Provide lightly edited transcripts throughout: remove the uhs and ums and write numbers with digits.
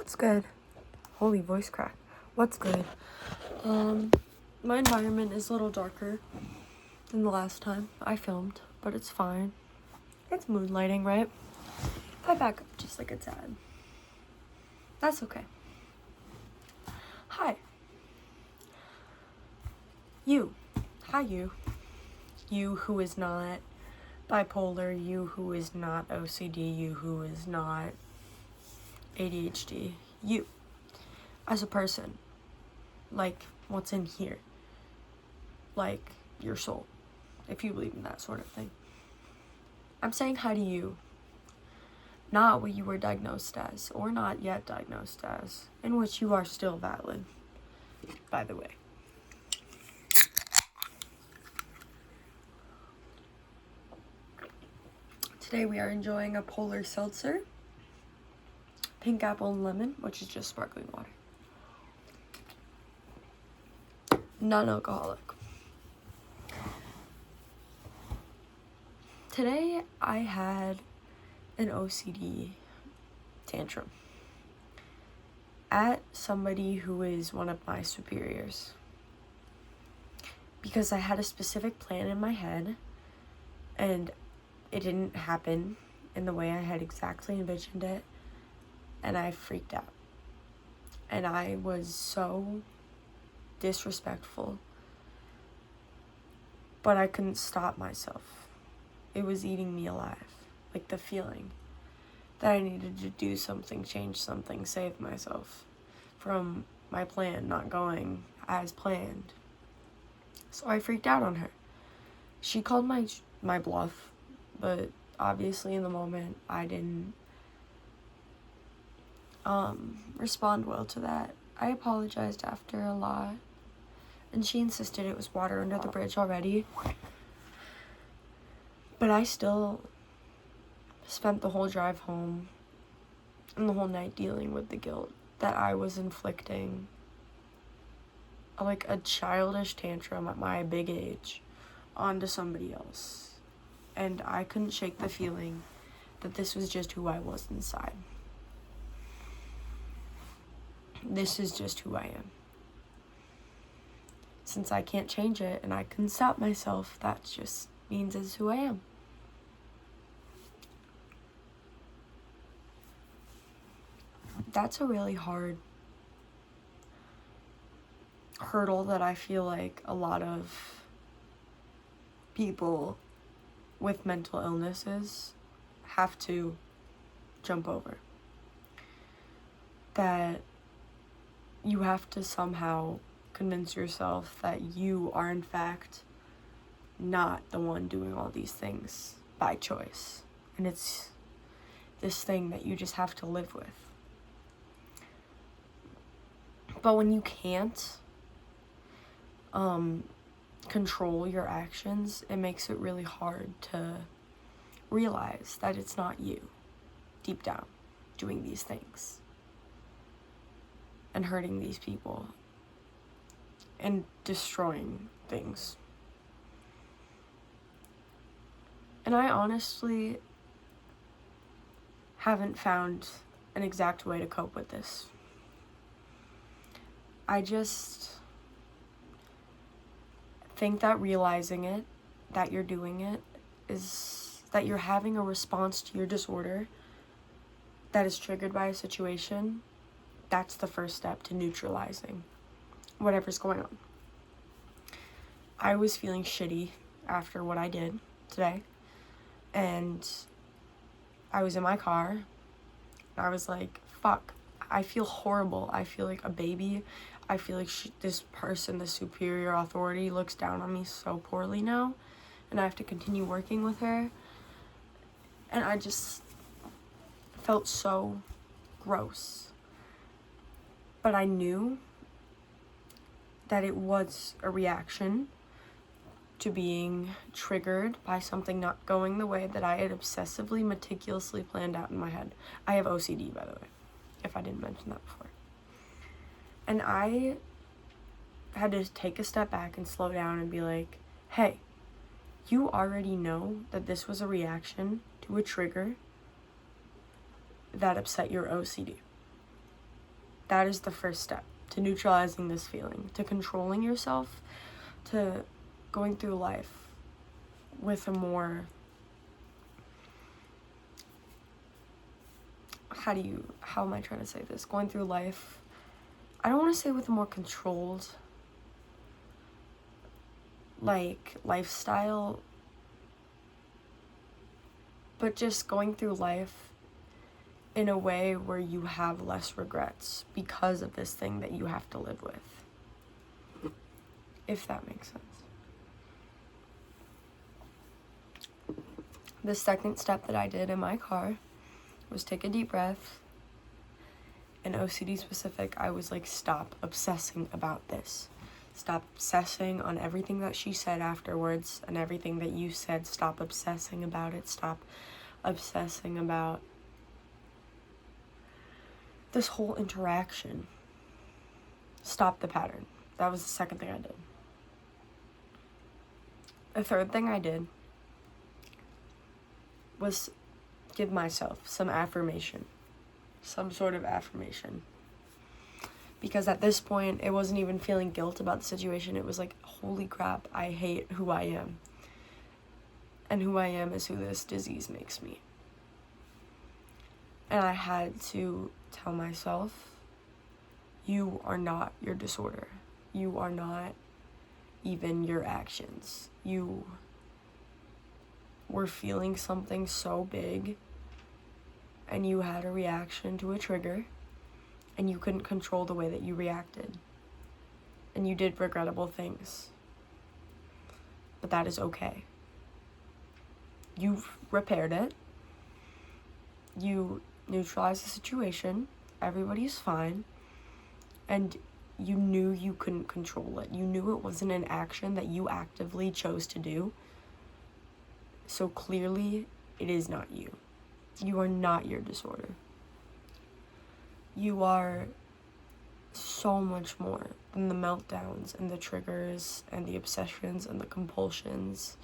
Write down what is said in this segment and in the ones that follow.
What's good? Holy voice crack. What's good? My environment is a little darker than the last time I filmed, but it's fine. It's mood lighting, right? If I back up just like it's ad. That's okay. Hi. You. Hi, you. You who is not bipolar, you who is not OCD, you who is not ADHD. You. As a person. Like, what's in here. Like, your soul. If you believe in that sort of thing. I'm saying hi to you. Not what you were diagnosed as, or not yet diagnosed as, in which you are still valid, by the way. Today we are enjoying a polar seltzer, pink apple and lemon, which is just sparkling water. Non-alcoholic. Today I had an OCD tantrum at somebody who is one of my superiors, because I had a specific plan in my head and it didn't happen in the way I had exactly envisioned it, and I freaked out. And I was so disrespectful, but I couldn't stop myself. It was eating me alive. Like the feeling that I needed to do something, change something, save myself from my plan not going as planned. So I freaked out on her. She called my bluff, but obviously in the moment I didn't respond well to that. I apologized after a lot, and she insisted it was water under the bridge already. But I still spent the whole drive home and the whole night dealing with the guilt that I was inflicting like a childish tantrum at my big age onto somebody else. And I couldn't shake the feeling that this was just who I was inside. This is just who I am. Since I can't change it and I couldn't stop myself, that just means it's who I am. That's a really hard hurdle that I feel like a lot of people with mental illnesses have to jump over. That you have to somehow convince yourself that you are in fact not the one doing all these things by choice. And it's this thing that you just have to live with. But when you can't control your actions, it makes it really hard to realize that it's not you deep down doing these things and hurting these people and destroying things. And I honestly haven't found an exact way to cope with this. I just think that realizing it, that you're doing it, is that you're having a response to your disorder that is triggered by a situation. That's the first step to neutralizing whatever's going on. I was feeling shitty after what I did today, and I was in my car, and I was like, fuck, I feel horrible. I feel like a baby. I feel like this person, the superior authority, looks down on me so poorly now, and I have to continue working with her. And I just felt so gross. But I knew that it was a reaction to being triggered by something not going the way that I had obsessively, meticulously planned out in my head. I have OCD, by the way, if I didn't mention that before. And I had to take a step back and slow down and be like, hey, you already know that this was a reaction to a trigger that upset your OCD. That is the first step to neutralizing this feeling, to controlling yourself, to going through life with a more, how am I trying to say this? Going through life, I don't want to say with a more controlled, like, lifestyle, but just going through life in a way where you have less regrets because of this thing that you have to live with. If that makes sense. The second step that I did in my car was take a deep breath. And OCD specific, I was like, stop obsessing about this. Stop obsessing on everything that she said afterwards and everything that you said. Stop obsessing about it. Stop obsessing about this whole interaction. Stop the pattern. That was the second thing I did. The third thing I did was give myself some affirmation. Some sort of affirmation. Because at this point, it wasn't even feeling guilt about the situation. It was like, holy crap, I hate who I am. And who I am is who this disease makes me. And I had to tell myself, you are not your disorder. You are not even your actions. You were feeling something so big, and you had a reaction to a trigger, and you couldn't control the way that you reacted. And you did regrettable things. But that is okay. You've repaired it. You neutralized the situation. Everybody's fine. And you knew you couldn't control it. You knew it wasn't an action that you actively chose to do. So clearly, it is not you. You are not your disorder. You are so much more than the meltdowns and the triggers and the obsessions and the compulsions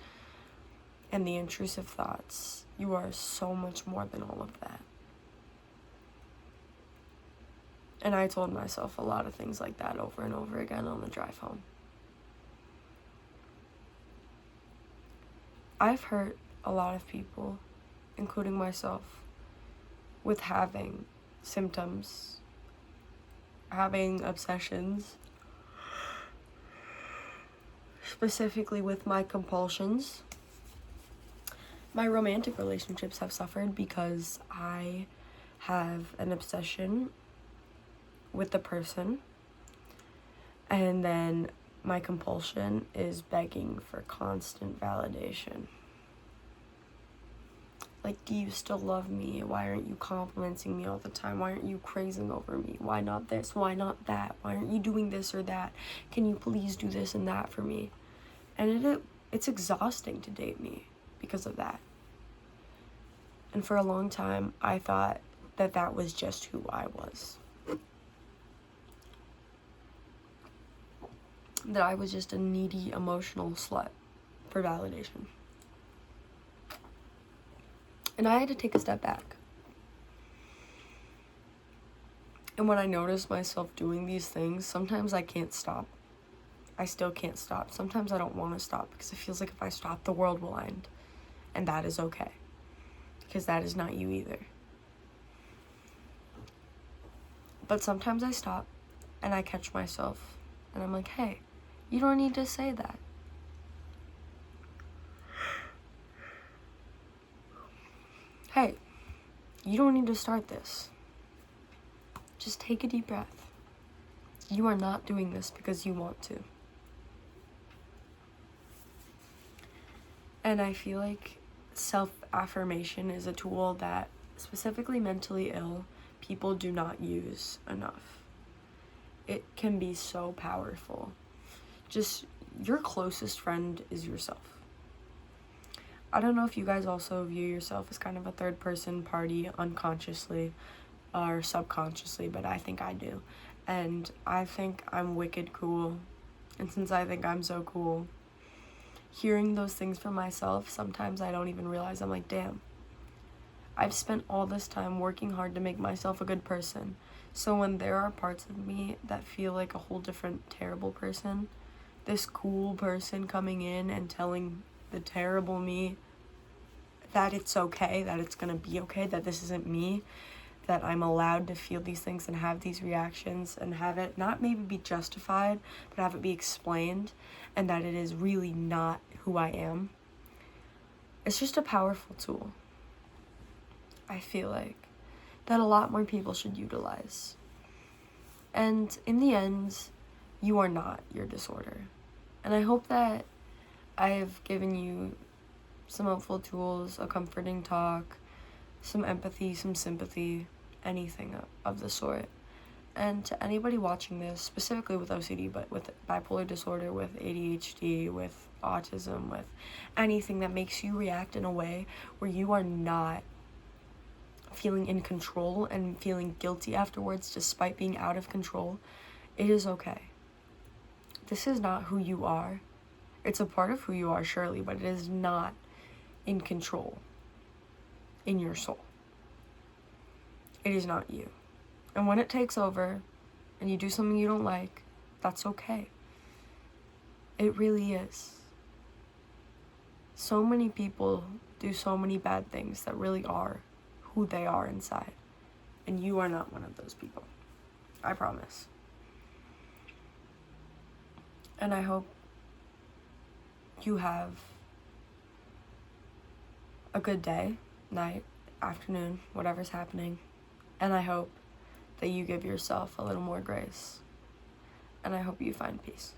and the intrusive thoughts. You are so much more than all of that. And I told myself a lot of things like that over and over again on the drive home. I've hurt a lot of people, including myself, with having symptoms, having obsessions, specifically with my compulsions. My romantic relationships have suffered because I have an obsession with the person, and then my compulsion is begging for constant validation. Like, do you still love me? Why aren't you complimenting me all the time? Why aren't you crazing over me? Why not this? Why not that? Why aren't you doing this or that? Can you please do this and that for me? And it's exhausting to date me because of that. And for a long time, I thought that that was just who I was. That I was just a needy, emotional slut for validation. And I had to take a step back. And when I notice myself doing these things, sometimes I can't stop. I still can't stop. Sometimes I don't want to stop because it feels like if I stop, the world will end. And that is okay. Because that is not you either. But sometimes I stop and I catch myself and I'm like, hey, you don't need to say that. Hey, you don't need to start this. Just take a deep breath. You are not doing this because you want to. And I feel like self-affirmation is a tool that specifically mentally ill people do not use enough. It can be so powerful. Just your closest friend is yourself. I don't know if you guys also view yourself as kind of a third person party unconsciously or subconsciously, but I think I do. And I think I'm wicked cool. And since I think I'm so cool, hearing those things from myself, sometimes I don't even realize. I'm like, damn, I've spent all this time working hard to make myself a good person. So when there are parts of me that feel like a whole different terrible person, this cool person coming in and telling the terrible me that it's okay, that it's gonna be okay, that this isn't me, that I'm allowed to feel these things and have these reactions and have it not maybe be justified, but have it be explained, and that it is really not who I am. It's just a powerful tool, I feel like, that a lot more people should utilize. And in the end, you are not your disorder. And I hope that I have given you some helpful tools, a comforting talk, some empathy, some sympathy, anything of the sort. And to anybody watching this, specifically with OCD, but with bipolar disorder, with ADHD, with autism, with anything that makes you react in a way where you are not feeling in control and feeling guilty afterwards despite being out of control, it is okay. This is not who you are. It's a part of who you are, surely, but it is not in control in your soul. It is not you. And when it takes over and you do something you don't like, that's okay. It really is. So many people do so many bad things that really are who they are inside. And you are not one of those people. I promise. And I hope you have a good day, night, afternoon, whatever's happening. And I hope that you give yourself a little more grace. And I hope you find peace.